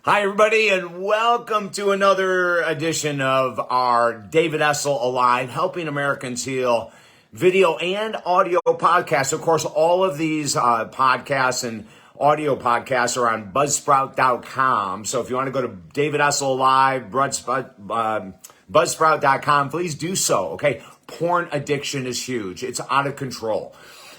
Hi, everybody, and welcome to another edition of our David Essel Alive, Helping Americans Heal video and audio podcasts. Of course, all of these podcasts and audio podcasts are on buzzsprout.com. So if you want to go to David Essel Alive, buzzsprout.com, please do so, okay? Porn addiction is huge. It's out of control.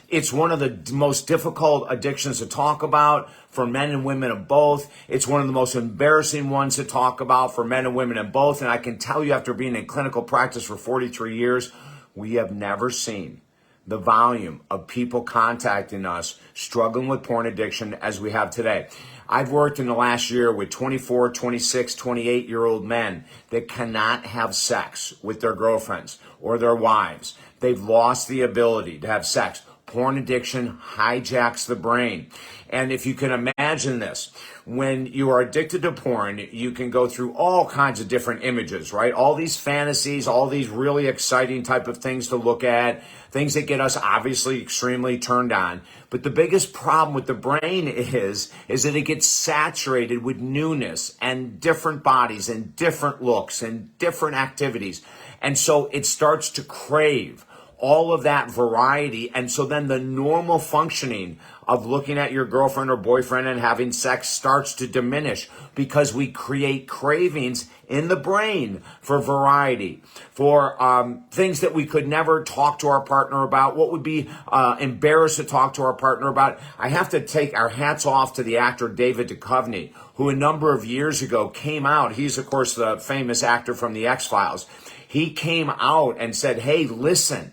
It's one of the most difficult addictions to talk about for men and women of both. It's one of the most embarrassing ones to talk about for men and women of both. And I can tell you, after being in clinical practice for 43 years, we have never seen the volume of people contacting us struggling with porn addiction as we have today. I've worked in the last year with 24, 26, 28-year-old men that cannot have sex with their girlfriends or their wives. They've lost the ability to have sex. Porn addiction hijacks the brain. And if you can imagine this, when you are addicted to porn, you can go through all kinds of different images, right? All these fantasies, all these really exciting type of things to look at, things that get us obviously extremely turned on. But the biggest problem with the brain is that it gets saturated with newness and different bodies and different looks and different activities. And so it starts to crave all of that variety. And so then the normal functioning of looking at your girlfriend or boyfriend and having sex starts to diminish because we create cravings in the brain for variety, for things that we could never talk to our partner about, what would be embarrassed to talk to our partner about. I have to take our hats off to the actor David Duchovny, who a number of years ago came out. He's, of course, the famous actor from the X-Files. He came out and said, hey, listen,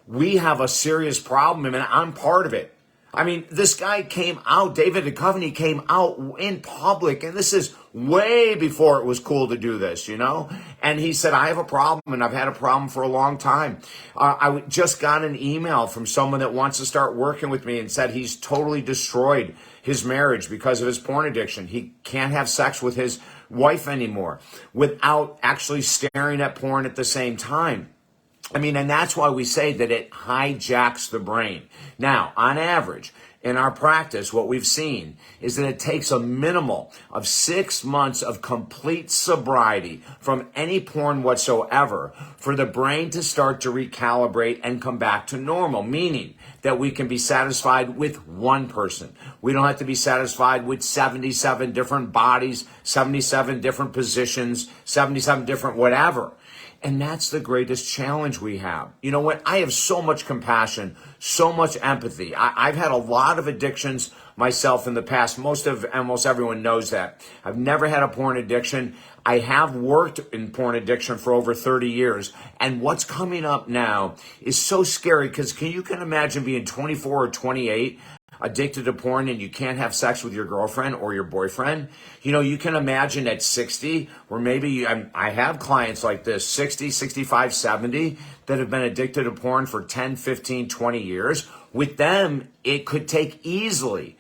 we have a serious problem, and I'm part of it. I mean, this guy came out, David Duchovny came out in public, and this is way before it was cool to do this, And he said, I have a problem, and I've had a problem for a long time. I just got an email from someone that wants to start working with me and said he's totally destroyed his marriage because of his porn addiction. He can't have sex with his wife anymore without actually staring at porn at the same time. And that's why we say that it hijacks the brain. Now, on average, in our practice, what we've seen is that it takes a minimal of 6 months of complete sobriety from any porn whatsoever for the brain to start to recalibrate and come back to normal, meaning that we can be satisfied with one person. We don't have to be satisfied with 77 different bodies, 77 different positions, 77 different whatever. And that's the greatest challenge we have. You know what? I have so much compassion, so much empathy. I've had a lot of addictions myself in the past. Almost everyone knows that. I've never had a porn addiction. I have worked in porn addiction for over 30 years. And what's coming up now is so scary because you can imagine being 24 or 28 addicted to porn and you can't have sex with your girlfriend or your boyfriend. You can imagine at 60, or maybe I have clients like this, 60, 65, 70, that have been addicted to porn for 10, 15, 20 years. With them, it could take easily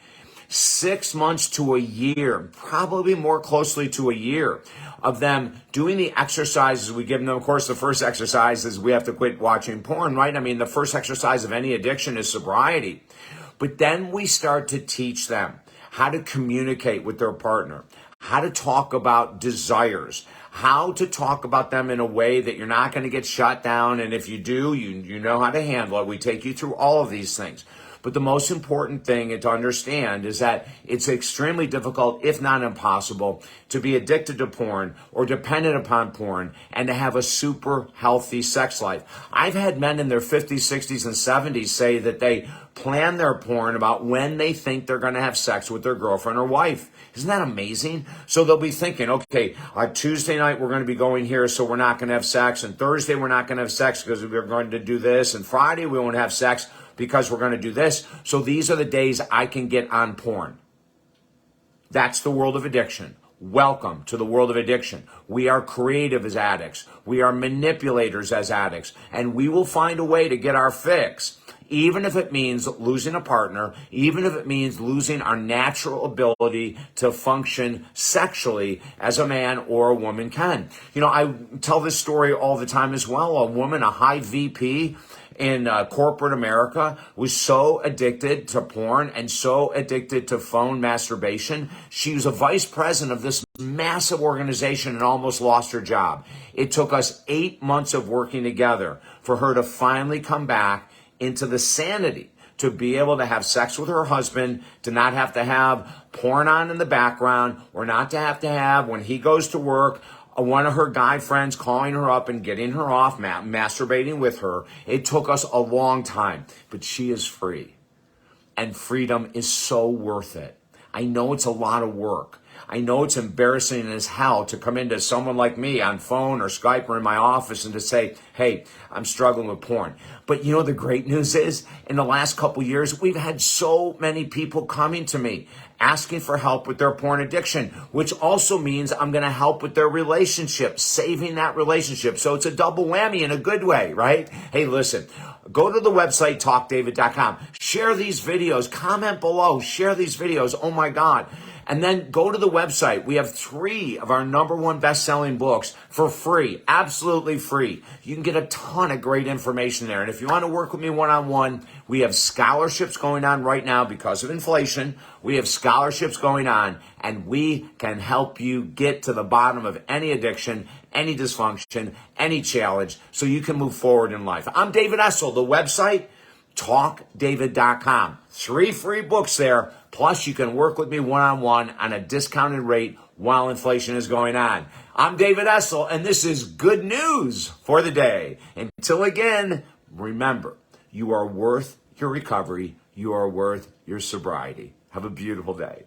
6 months to a year, probably more closely to a year, of them doing the exercises we give them. Of course, the first exercise is we have to quit watching porn, right? The first exercise of any addiction is sobriety. But then we start to teach them how to communicate with their partner, how to talk about desires, how to talk about them in a way that you're not going to get shut down. And if you do, you know how to handle it. We take you through all of these things. But the most important thing to understand is that it's extremely difficult, if not impossible, to be addicted to porn or dependent upon porn and to have a super healthy sex life. I've had men in their 50s, 60s, and 70s say that they plan their porn about when they think they're going to have sex with their girlfriend or wife. Isn't that amazing? So they'll be thinking, okay, Tuesday night we're going to be going here, so we're not going to have sex. And Thursday we're not going to have sex because we're going to do this. And Friday we won't have sex because we're going to do this. So these are the days I can get on porn. That's the world of addiction. Welcome to the world of addiction. We are creative as addicts. We are manipulators as addicts. And we will find a way to get our fix, even if it means losing a partner, even if it means losing our natural ability to function sexually as a man or a woman can. I tell this story all the time as well. A woman, a high VP, in corporate America was so addicted to porn and so addicted to phone masturbation. She was a vice president of this massive organization and almost lost her job. It took us 8 months of working together for her to finally come back into the sanity to be able to have sex with her husband, to not have to have porn on in the background, or not to have, when he goes to work, one of her guy friends calling her up and getting her off, masturbating with her. It took us a long time, but she is free. And freedom is so worth it. I know it's a lot of work. I know it's embarrassing as hell to come into someone like me on phone or Skype or in my office and to say, hey, I'm struggling with porn. But you know, the great news is in the last couple years, we've had so many people coming to me asking for help with their porn addiction, which also means I'm going to help with their relationship, saving that relationship. So it's a double whammy in a good way, right? Hey, listen, go to the website, talkdavid.com, share these videos, comment below, share these videos. Oh my God. And then go to the website. We have 3 of our #1 best-selling books for free, absolutely free. You can get a ton of great information there. And if you want to work with me one-on-one, we have scholarships going on right now because of inflation. We have scholarships going on, and we can help you get to the bottom of any addiction, any dysfunction, any challenge, so you can move forward in life. I'm David Essel. The website, talkdavid.com. 3 free books there. Plus, you can work with me one-on-one on a discounted rate while inflation is going on. I'm David Essel, and this is good news for the day. Until again, remember, you are worth your recovery. You are worth your sobriety. Have a beautiful day.